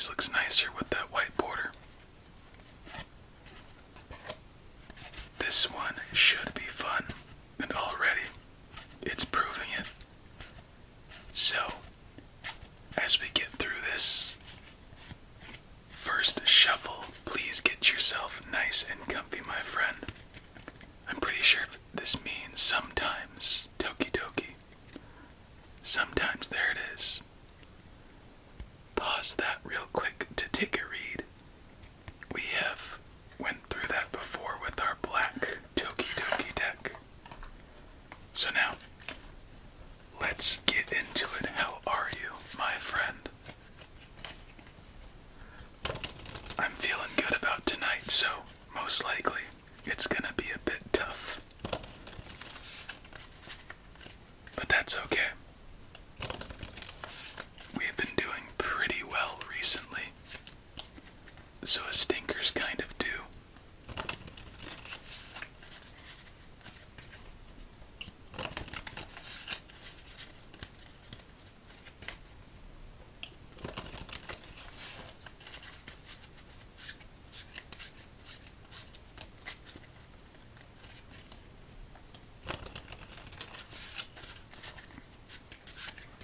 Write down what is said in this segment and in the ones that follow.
always looks nicer with that white border. This one should be fun, and already it's proving it. So, as we get through this first shuffle, please get yourself nice and comfy, my friend. I'm pretty sure this means sometimes Toki Doki. Sometimes there it is. Pause that real quick to take a read. We have went through that before with our black Toki Doki deck. So now, let's get into it. How are you, my friend? I'm feeling good about tonight, so most likely it's gonna be a bit tough. But that's okay. We've been doing pretty well recently, so a stinker's kind of due.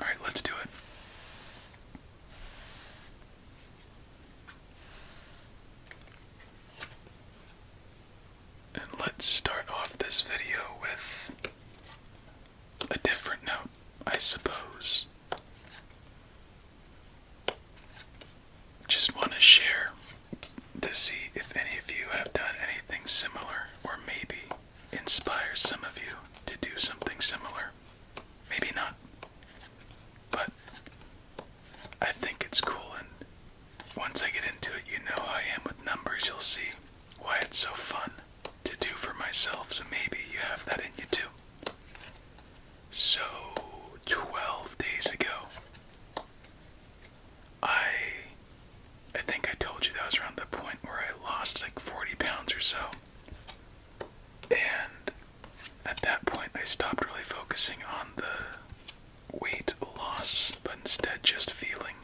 Alright, let's do it. And let's start off this video with a different note, I suppose. Just want to share to see if any of you have done anything similar, or maybe inspire some of you to do something similar. Maybe not. But I think it's cool, and once I get into it, you know how I am with numbers. You'll see why it's so fun to do for myself, so maybe you have that in you too. So, 12 days ago, I think I told you that was around the point where I lost like 40 pounds or so. And at that point, I stopped really focusing on the weight loss, but instead just feeling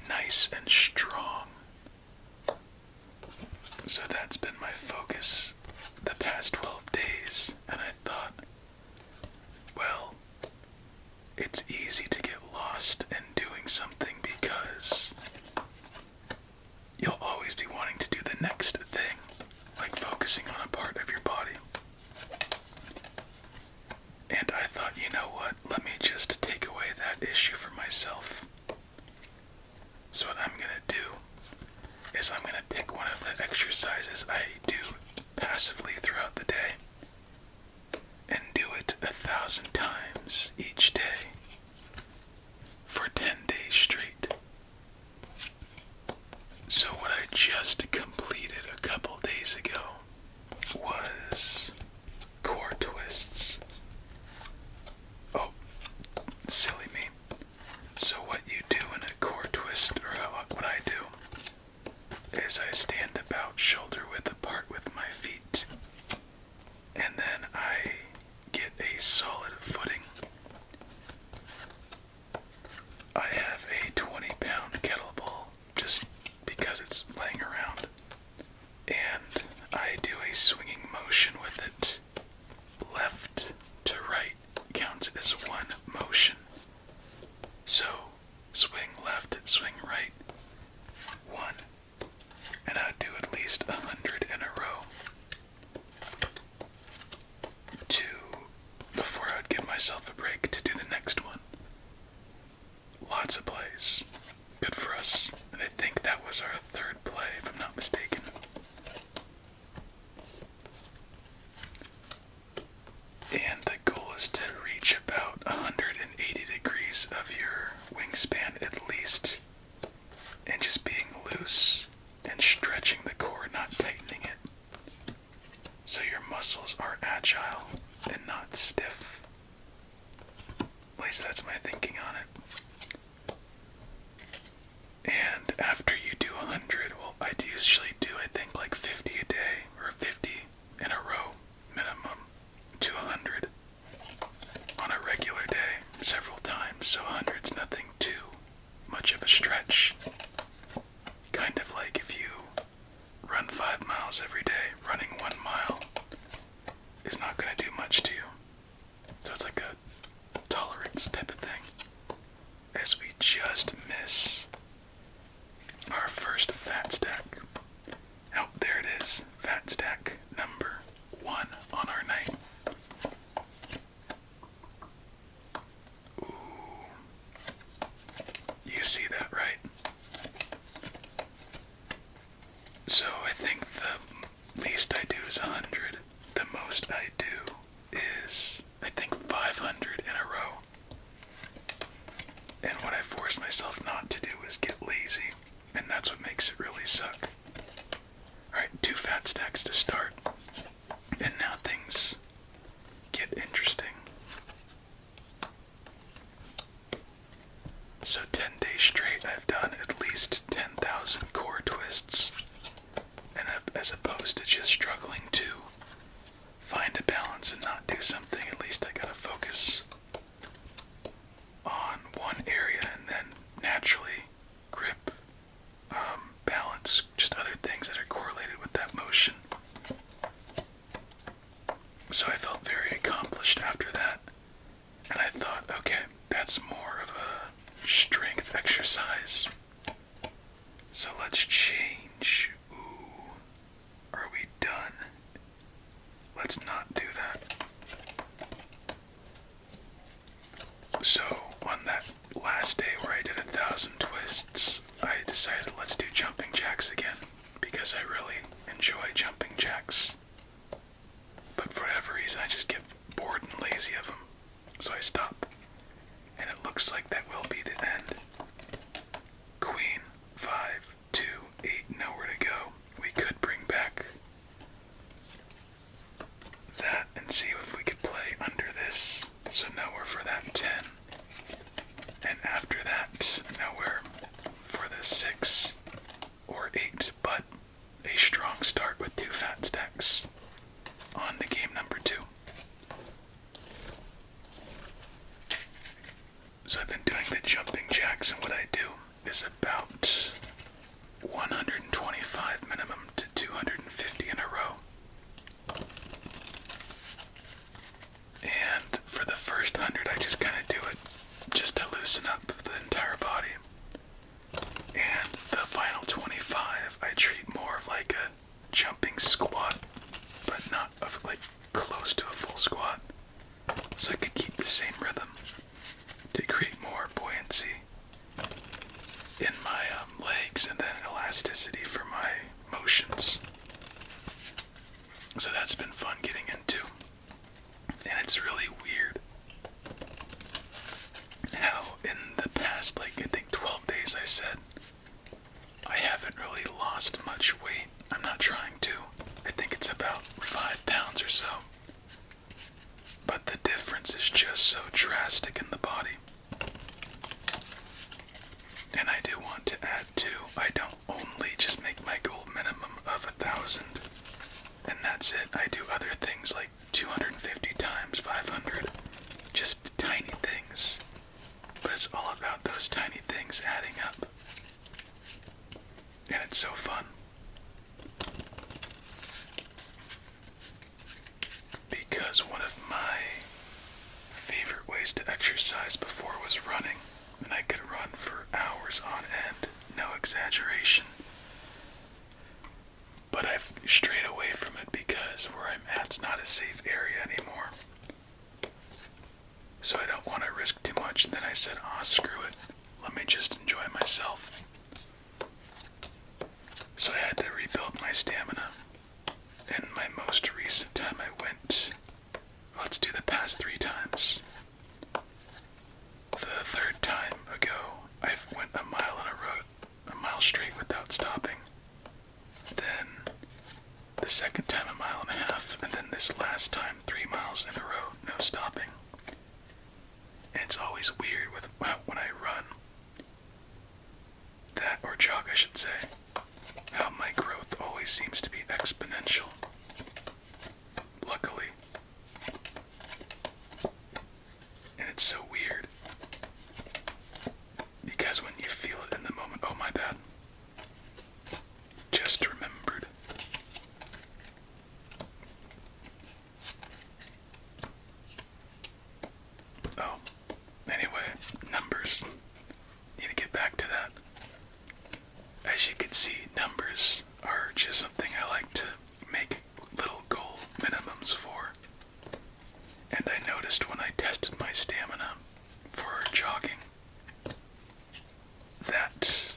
nice and strong. So that's been my focus the past 12 days, and I thought, well, it's easy to get lost in doing something because you'll always be wanting to do the next thing, like focusing on a part of your body. And I thought, you know what, let me just take away that issue for myself. So what I'm gonna do is I'm gonna pick one of the exercises I do passively throughout the day and do it 1,000 times each day for 10 days straight. So what I just completed a couple days ago was core twists. Oh, silly me. So what you do in a core twist, or what I do, is I stand about shoulder width apart with my feet, and then I get a solid footing. I have a 20-pound kettlebell just because it's laying around, and I do a swinging motion with it. Left to right counts as one motion. So, swing left, swing right, 1. And I'd do at least 100 in a row. 2, before I'd give myself a break to do the next one. Lots of plays. Good for us. And I think that was our 3rd play, if I'm not mistaken. And the goal is to reach about 180 degrees of your wingspan at least, and just being loose and stretching the core, not tightening it, so your muscles are agile and not stiff. just miss our first fat stack. Oh, there it is. Fat stack number 1 on our night. Ooh. You see that, right? So I think the least I do is 100. The most I do is, I think, 500 in a row. And what I force myself not to do is get lazy, and that's what makes it really suck. Alright, 2 fat stacks to start. And now things get interesting. So 10 days straight I've done at least 10,000 core twists. And as opposed to just struggling to find a balance and not do something, at least I gotta focus on one area and then naturally grip, balance, just other things that are correlated with that motion. So I felt very accomplished after that, and I thought, okay, that's more of a strength exercise. So let's change. Ooh, are we done? Let's not do that. So on that last day where I did 1,000 twists, I decided let's do jumping jacks again, because I really enjoy jumping jacks. But for whatever reason I just get bored and lazy of them, so I stop. And it looks like that will be the end. Queen, 5, 2, 8, nowhere to go. We could bring back that and see if we could play under this. So nowhere for that 10. And after that, nowhere for the 6 or 8, but a strong start with 2 fat stacks on to game number 2. So I've been doing the jumping jacks, and what I do is about 125 minimum to 250 in a row. And for the first 100 I just kind of do it just to loosen up the entire body. And the final 25 I treat more of like a jumping squat, but not of like close to a full squat, so I could keep the same rhythm to create more buoyancy in my legs and then elasticity for my motions. So that's been fun getting into. And it's really weird how in the past, like I think 12 days I said, I haven't really lost much weight. I'm not trying to. I think it's about 5 pounds or so. But the difference is just so drastic in the body. And I do want to add too, I don't only just make my goal minimum of 1,000 and that's it. I do other things like 250 times 500, just tiny things. But it's all about those tiny things adding up. And it's so fun. Because one of my favorite ways to exercise before was running, and I could run for hours on end, no exaggeration. But I've strayed away from it because where I'm at's not a safe area anymore. So I don't want to risk too much. Then I said, screw it. Let me just enjoy myself. So I had to rebuild my stamina. And my most recent time I went, let's do the past 3 times. The third time ago, I went a mile on a road, a mile straight without stopping. Then the second time a mile and a half, and then this last time 3 miles in a row, no stopping. And it's always weird with when I run, that or jog I should say, how my growth always seems to be exponential. Luckily. And it's so weird. Because when you feel it in the moment, oh my bad. Just remembered. Oh, anyway, numbers. Need to get back hours are just something I like to make little goal minimums for. And I noticed when I tested my stamina for jogging that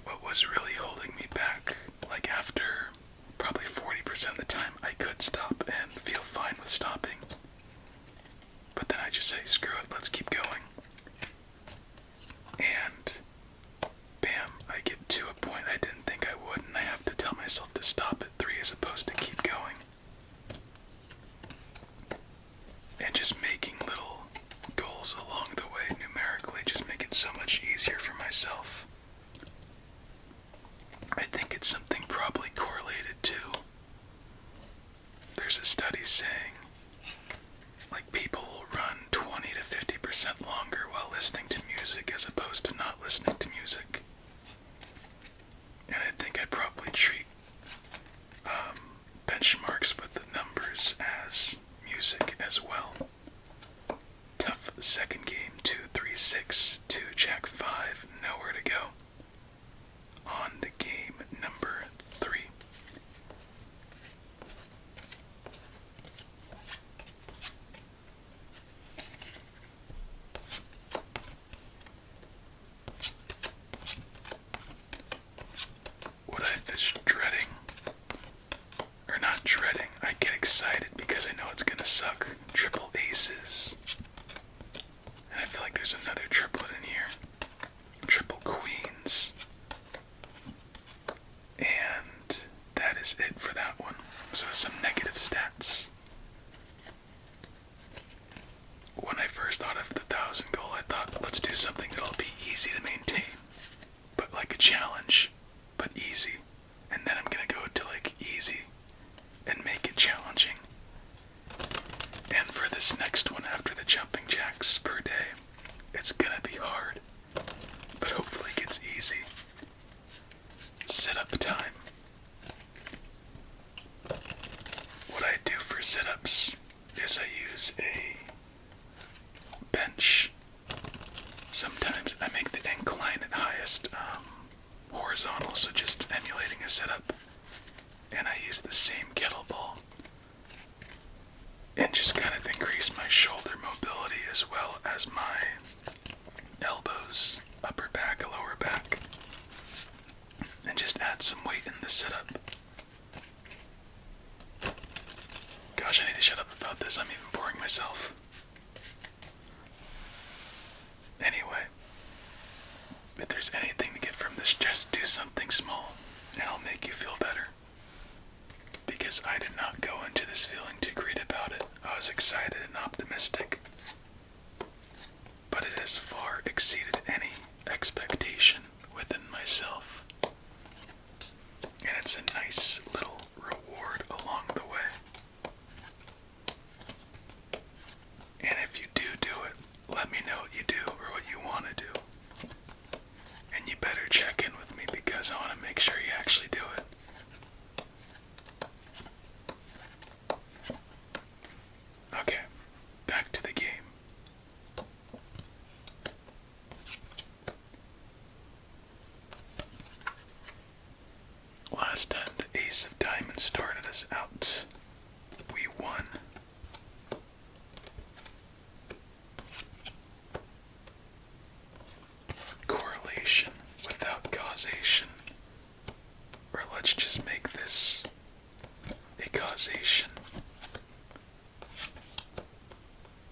what was really holding me back, like after probably 40% of the time I could stop and feel fine with stopping. But then I just say, screw it, let's keep going. And bam, I get to a point I didn't think I would, and I have to tell myself to stop at 3 as opposed to keep going. And just making little goals along the way numerically just make it so much easier for myself. I think it's something probably correlated to, there's a study saying, like, people will run 20 to 50% longer while listening to music as opposed to not listening to music. And I think I probably treat benchmarks with the numbers as music as well. Tough second game, 2, 3, 6, 2, jack 5, nowhere to go. On to game number 3. What I've been dreading, or not dreading, I get excited because I know it's gonna suck. Triple aces. And I feel like there's another triplet in here. Triple queens. And that is it for that one. So some negative stats. When I first thought of the 1,000 goal, I thought, let's do something that'll be easy to maintain. But like a challenge, but easy. And then I'm gonna go to like easy and make it challenging. And for this next one after the jumping jacks per day, it's gonna be hard, but hopefully it gets easy. Sit-up time. What I do for sit-ups is I use a bench. Sometimes I make the incline at highest horizontal, so just emulating a sit-up. And I use the same kettlebell and just kind of increase my shoulder mobility as well as my elbows, upper back, lower back, and just add some weight in the sit-up. Gosh, I need to shut up about this. I'm even boring myself. Anyway, if there's anything to get from this, just do something small, and I'll make you feel better. Because I did not go into this feeling too great about it. I was excited and optimistic. But it has far exceeded any expectation within myself. And it's a nice little reward along the way. And if you do it, let me know what you do or what you want to do. And you better check in with me because I want to make sure you actually do it. Okay, back to the game. Last time the ace of diamonds started us out, we won. Correlation without causation. Or let's just make this a causation.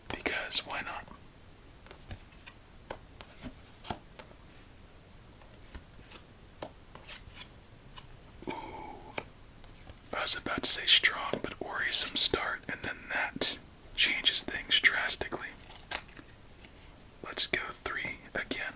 Because why not? Ooh. I was about to say strong, but worrisome start, and then that changes things drastically. Let's go 3 again.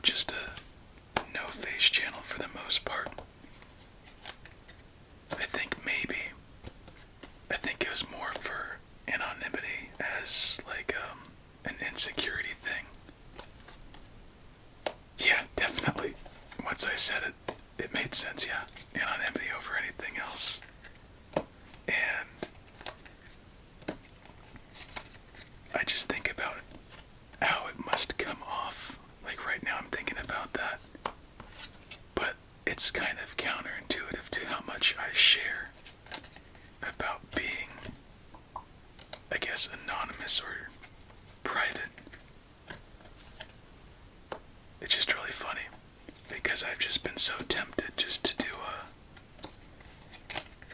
of just a no-face channel for the most part. I think it was more for anonymity as like an insecurity thing. Yeah, definitely. Once I said it, it made sense, yeah. Anonymity over anything else. And I just think about how it must come off. Like right now I'm thinking about that. But it's kind of counterintuitive to how much I share about being, I guess, anonymous or private. It's just really funny because I've just been so tempted just to do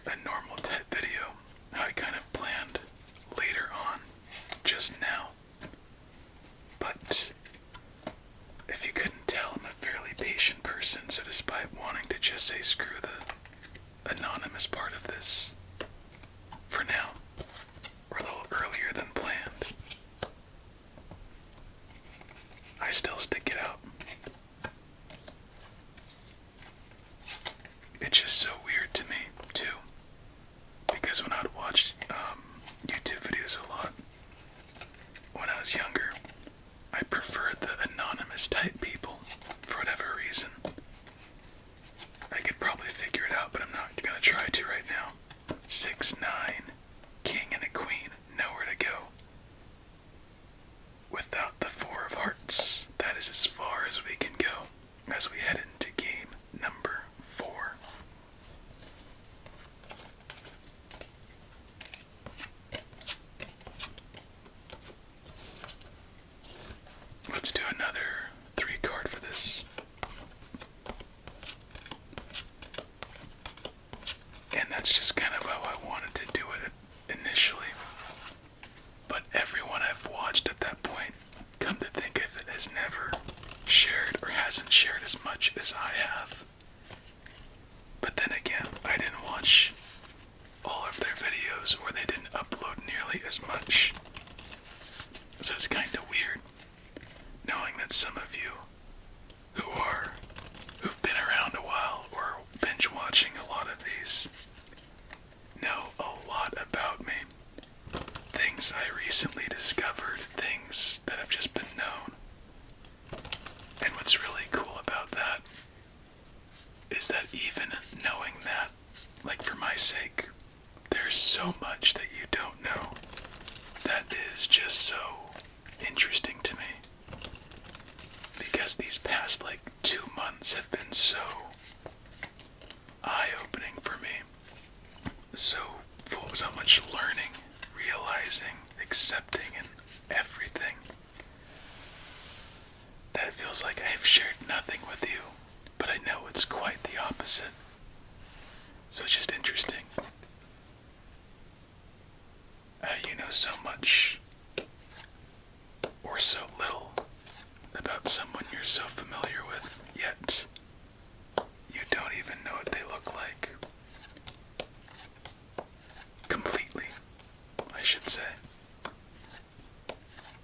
a normal type video. I kind of planned later on, just now. But if you couldn't tell, I'm a fairly patient person, so despite wanting to just say screw the anonymous part of this, for now, or a little earlier than planned, I still stick it out. It's just so weird to me, too, because when I'd watched YouTube videos a lot, when I was younger, I preferred the anonymous type people, for whatever reason. I could probably figure it out, but I'm not gonna try to right now. 6'9", king and a queen, nowhere to go. Without the 4 of hearts, that is as far as we can go as we head into game number 4. Let's do another 3 card for this. And that's just kind of how I wanted to do it initially. But everyone I've watched at that point, come to think of it, has never shared or hasn't shared as much as I have. But then again, I didn't watch all of their videos, or they didn't upload nearly as much. So it's kind of weird knowing that some of you who've been around a while or binge watching a lot of these know a lot about me. Things I recently discovered, things that have just been known. And what's really cool about that is that even knowing that, like for my sake, there's so much that you don't know that is just so interesting to me. Because these past like 2 months have been so eye-opening for me. So full of so much learning, realizing, accepting, and everything, that it feels like I have shared nothing with you, but I know it's quite the opposite. So it's just interesting. You know so much, or so little, about someone you're so familiar with, yet you don't even know what they look like. Completely, I should say.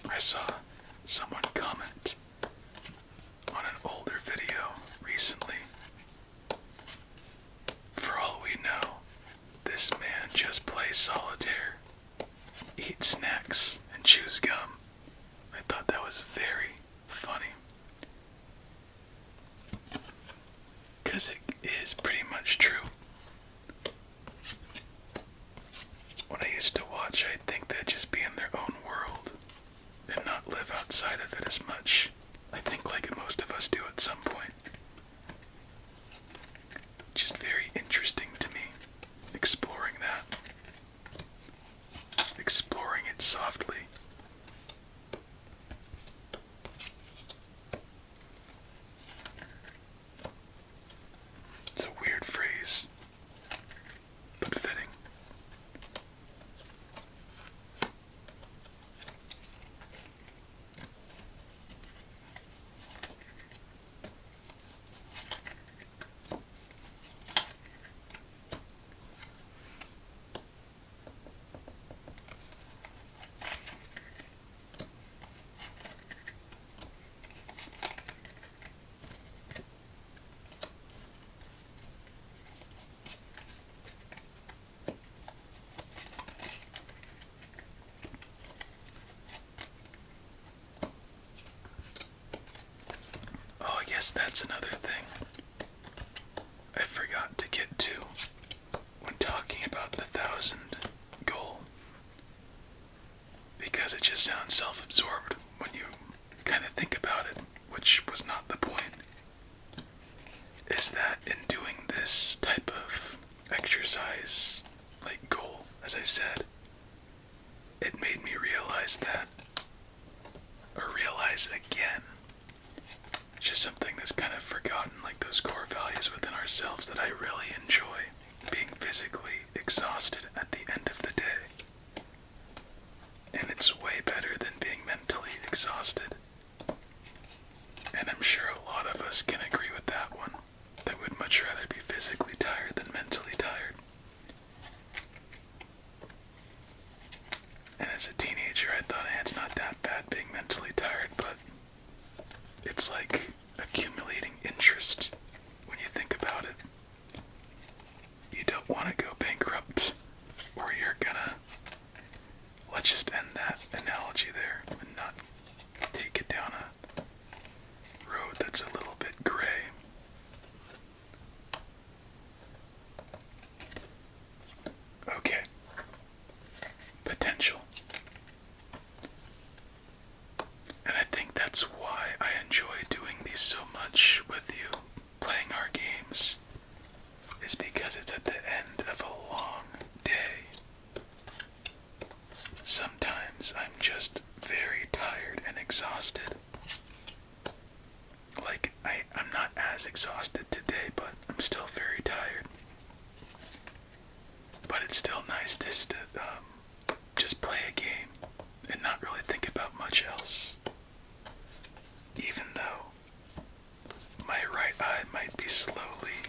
I saw someone comment on an older video recently. For all we know, this man just plays solitaire, eats snacks, and chews gum. I thought that was very funny. Because it is pretty much true. When I used to watch, I'd think they'd just be in their own world and not live outside of it as much. I think like most of us do at some point. Just very interesting to me, exploring that. Exploring it softly. It's a weird phrase, but fitting. yes, that's another thing I forgot to get to when talking about the 1,000 goal, because it just sounds self-absorbed when you kind of think about it, which was not the point, is that in doing this type of exercise, like goal, as I said, it made me realize that, or realize again, just something that's kind of forgotten, like those core values within ourselves, that I really enjoy being physically exhausted at the end of the day. And it's way better than being mentally exhausted. And I'm sure a lot of us can agree with that one, that would much rather be physically tired than mentally tired. And as a teenager, I thought, hey, it's not that bad being mentally tired, but it's like accumulating interest when you think about it. You don't want to go bankrupt, or you're gonna, let's just end that analogy there and not take it down a road that's a little bit gray. Okay. Potential. And I think that's why I enjoy doing these so much with you, playing our games, is because it's at the end of a long day. Sometimes I'm just very tired and exhausted. Like, I'm not as exhausted today, but I'm still very tired. But it's still nice to just play a game and not really think about much else. Even though my right eye might be slowly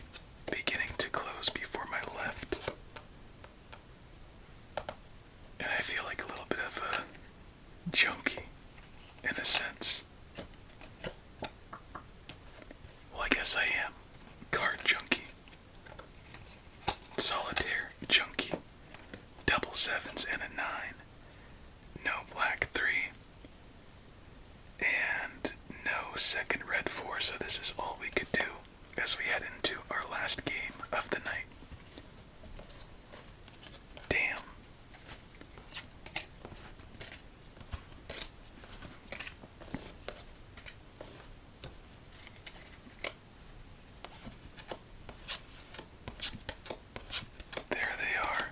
beginning to close before my left. And I feel like a little bit of a junkie, in a sense. Well, I guess I am. Card junkie. Solitaire junkie. Double 7s and a 9. No black 3. And no second red 4, so this is all we could do as we head into our last game of the night. Damn. There they are.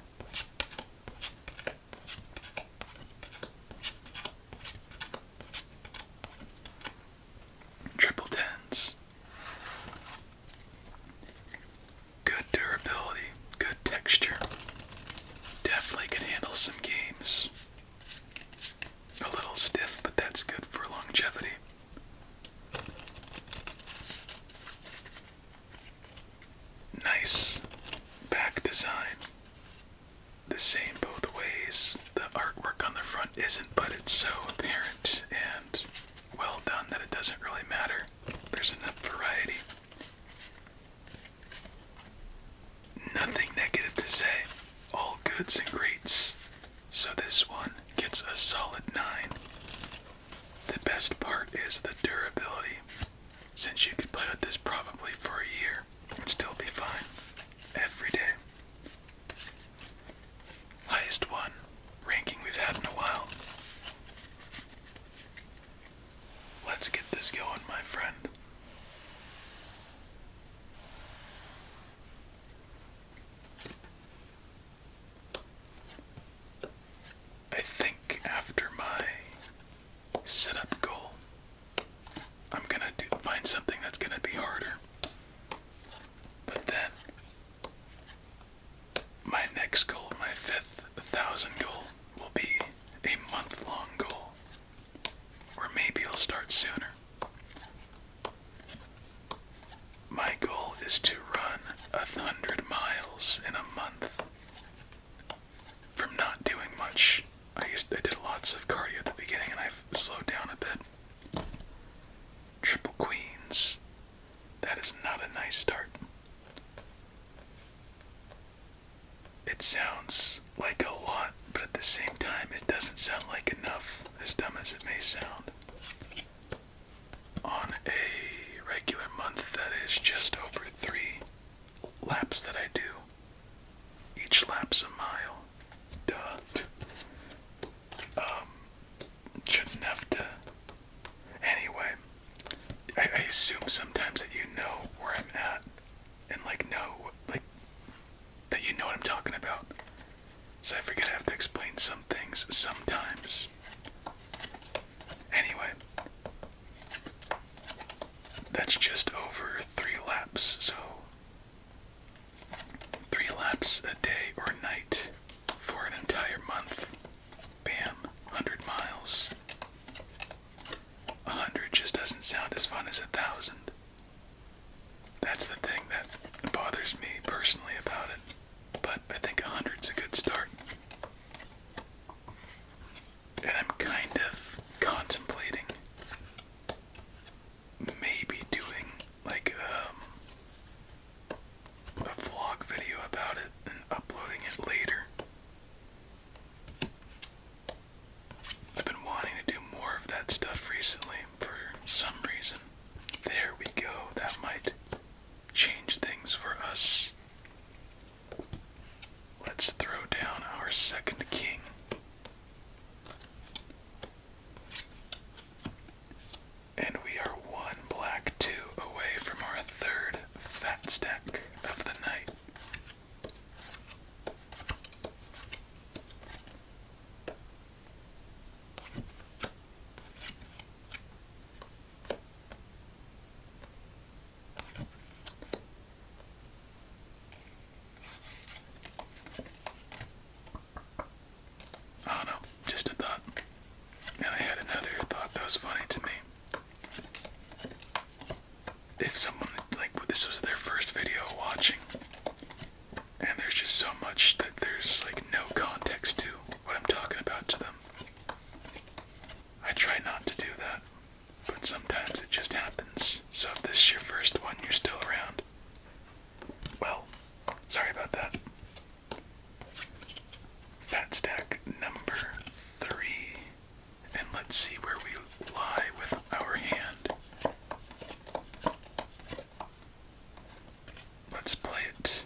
Triple 10s. Good durability, good texture. Definitely can handle some games. A little stiff, but that's good for longevity. Nice back design. The same both ways. The artwork on the front isn't, but it's so apparent and well done that it doesn't really matter. There's enough variety. Nothing negative to say. All goods and greats. So this one gets a solid 9. The best part is the durability, since you could play with this probably for a year and still be fine every day. Highest one ranking we've had in a while. Let's get this going, my friend. I think after my setup goal, I'm gonna find something that's gonna be harder. But then, my next goal, my 5th 1,000 goal, will be a month-long goal. Or maybe I'll start sooner. My goal is to run 100 miles in a month. From not doing much. I did lots of cardio at the beginning and I've slowed down a bit. Triple queens. That is not a nice start. It sounds like a lot, but at the same time it doesn't sound like enough, as dumb as it may sound. On a regular assume sometimes that you know where I'm at, and that you know what I'm talking about. So I forget I have to explain some things sometimes. Anyway, that's just over 3 laps, so 3 laps a day or night for an entire month. Bam, 100 miles. 100 just doesn't sound as fun as 1,000. That's the thing that bothers me personally about it. But I think 100's a good start. And I'm kind of contemplating maybe doing like a vlog video about it and uploading it later. I've been wanting to do more of that stuff recently for some reason. There we go. That might change things for us. Let's throw down our second king. And we are 1 black 2 away from our 3rd fat stack of the night. Oh no, just a thought. And I had another thought that was funny to me. If someone, this was their first video watching, and there's just so much that there's, no context to what I'm talking about to them. I try not to do that, but sometimes it just happens. So if this is your first one, you're still around. Well, sorry about that. Fat stack number 3. And let's see where we lie with our hand. Let's play it.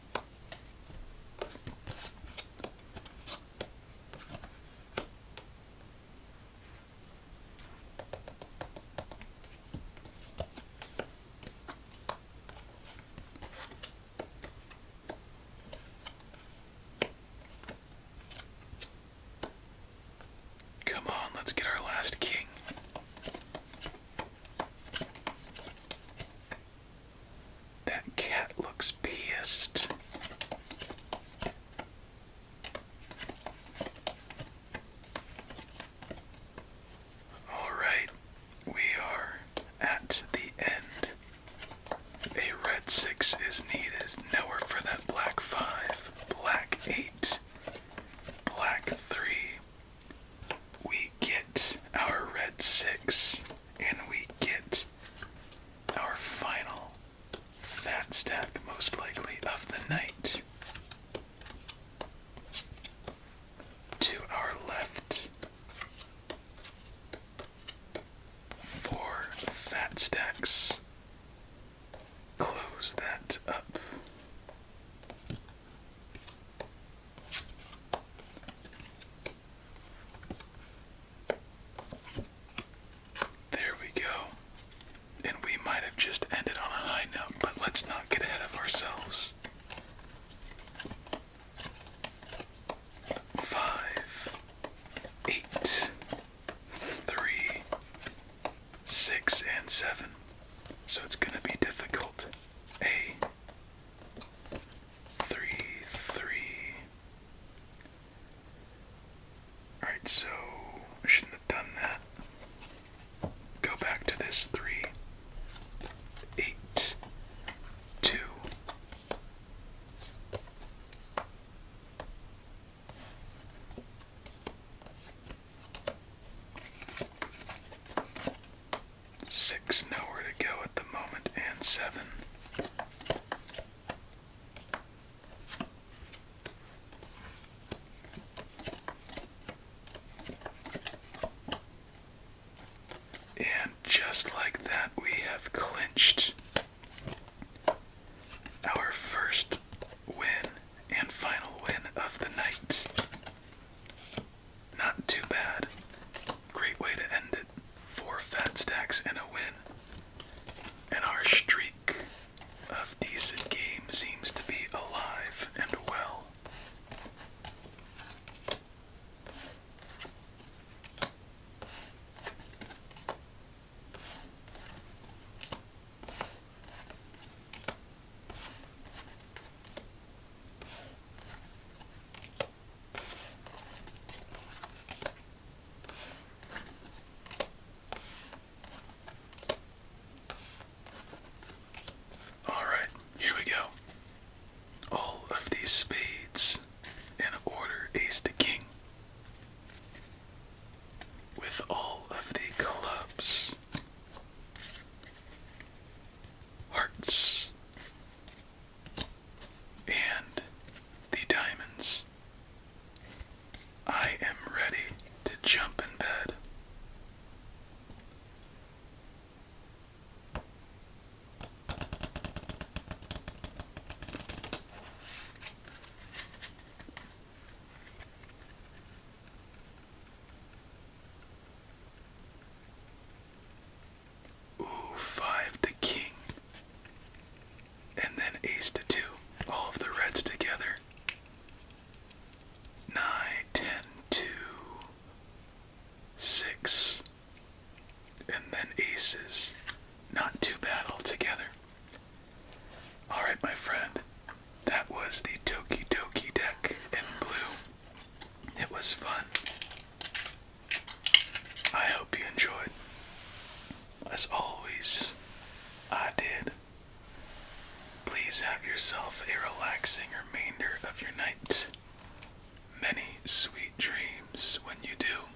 Come on, let's get our last king. That cat looks pissed. Alright, we are at the end. A red 6 is needed. Nowhere for that black 5. Black 8. Black 3. We get our red 6. And we get our final fat stack, most likely, of the night. To our left. 4 fat stacks. Close that up. There we go. And we might have just ended on a high note, but let's not get ahead of ourselves. 5, 8, 3, 6, and 7. So it's gonna be difficult. A 3, 3. Alright, so I shouldn't have done that. Go back to this 3, 8, 2. Six, nowhere to go at the moment, and 7. And just like that, we have clinched our first win and final win of the night. Not too bad. Great way to end it. 4 fat stacks and a win. And as always, I did. Please have yourself a relaxing remainder of your night. Many sweet dreams when you do.